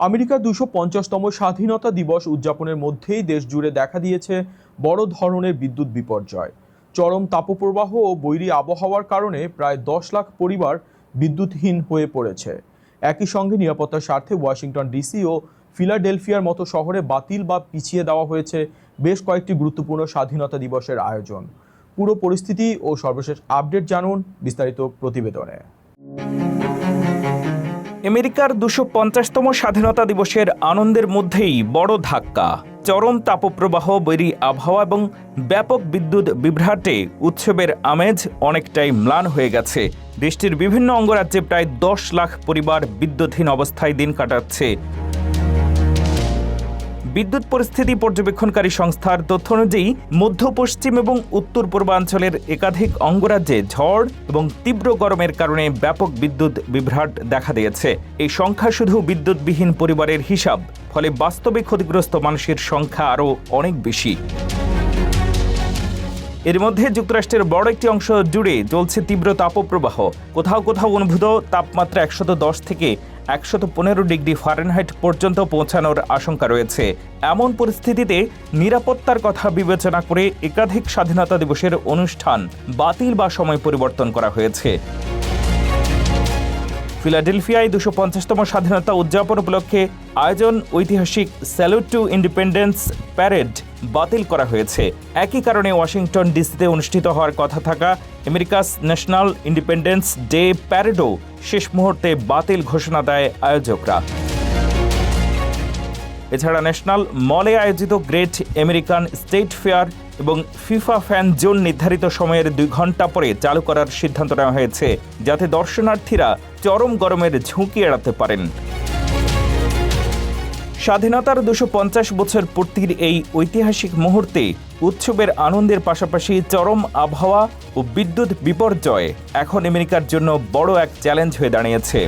আমেরিকার ২৫০তম স্বাধীনতা দিবস উদযাপনের মধ্যেই দেশ জুড়ে দেখা দিয়েছে বড় ধরনের বিদ্যুৎ বিপর্যয়। চরম তাপপ্রবাহ ও বৈরী আবহাওয়ার কারণে প্রায় ১০ লাখ পরিবার বিদ্যুৎহীন হয়ে পড়েছে। একই সঙ্গে নিরাপত্তার স্বার্থে ওয়াশিংটন ডিসি ও ফিলাডেলফিয়ার মতো শহরে বাতিল বা পিছিয়ে দেওয়া হয়েছে বেশ কয়েকটি গুরুত্বপূর্ণ স্বাধীনতা দিবসের আয়োজন। পুরো পরিস্থিতি ও সর্বশেষ আপডেট জানুন বিস্তারিত প্রতিবেদনে। আমেরিকার ২৫০তম স্বাধীনতা দিবসের আনন্দের মধ্যেই বড় ধাক্কা। চরম তাপপ্রবাহ, বৈরী আবহাওয়া এবং ব্যাপক বিদ্যুৎ বিভ্রাটে উৎসবের আমেজ অনেকটাই ম্লান হয়ে গেছে। দেশটির বিভিন্ন অঙ্গরাজ্যে প্রায় ১০ লাখ পরিবার বিদ্যুৎহীন অবস্থায় দিন কাটাচ্ছে। বিদ্যুৎ পরিস্থিতি পর্যবেক্ষণকারী সংস্থার তথ্য অনুযায়ী মধ্য পশ্চিম এবং উত্তর পূর্বাঞ্চলের একাধিক অঙ্গরাজ্যে ঝড় এবং তীব্র গরমের কারণে ব্যাপক বিদ্যুৎ বিভ্রাট দেখা দিয়েছে। এই সংখ্যা শুধু বিদ্যুৎবিহীন পরিবারের হিসাব, ফলে বাস্তবে ক্ষতিগ্রস্ত মানুষের সংখ্যা আরও অনেক বেশি। এর মধ্যে যুক্তরাষ্ট্রের বড় একটি অংশ জুড়ে চলছে তীব্র তাপপ্রবাহ। কোথাও কোথাও অনুভূত তাপমাত্রা ১১০ থেকে ১১৫ ডিগ্রি ফারেনহাইট পর্যন্ত পৌঁছানোর আশঙ্কা রয়েছে। এমন পরিস্থিতিতে নিরাপত্তার কথা বিবেচনা করে একাধিক স্বাধীনতা দিবসের অনুষ্ঠান বাতিল বা সময় পরিবর্তন করা হয়েছে। ফিলাডেলফিয়ায় ২৫০তম স্বাধীনতা উদযাপন উপলক্ষে আয়োজন ঐতিহাসিক স্যালুট টু ইন্ডিপেন্ডেন্স প্যারেড বাতিল করা হয়েছে। একই কারণে ওয়াশিংটন ডিসিতে অনুষ্ঠিত হওয়ার কথা থাকা আমেরিকাস ন্যাশনাল ইন্ডিপেন্ডেন্স ডে প্যারেডও শেষ মুহূর্তে বাতিল ঘোষণা দেয় আয়োজকরা। এছাড়া ন্যাশনাল মলে আয়োজিত গ্রেট আমেরিকান স্টেট ফেয়ার এবং ফিফা ফ্যান জোন নির্ধারিত সময়ের ২ ঘন্টা পরে চালু করার সিদ্ধান্ত নেওয়া হয়েছে, যাতে দর্শনার্থীরা চরম গরমের ঝুঁকি এড়াতে পারেন। স্বাধীনতার ২৫০ বছর পূর্তির এই ঐতিহাসিক মুহূর্তে উৎসবের আনন্দের পাশাপাশি চরম আবহাওয়া ও বিদ্যুৎ বিপর্যয় এখন আমেরিকার জন্য বড় এক চ্যালেঞ্জ হয়ে দাঁড়িয়েছে।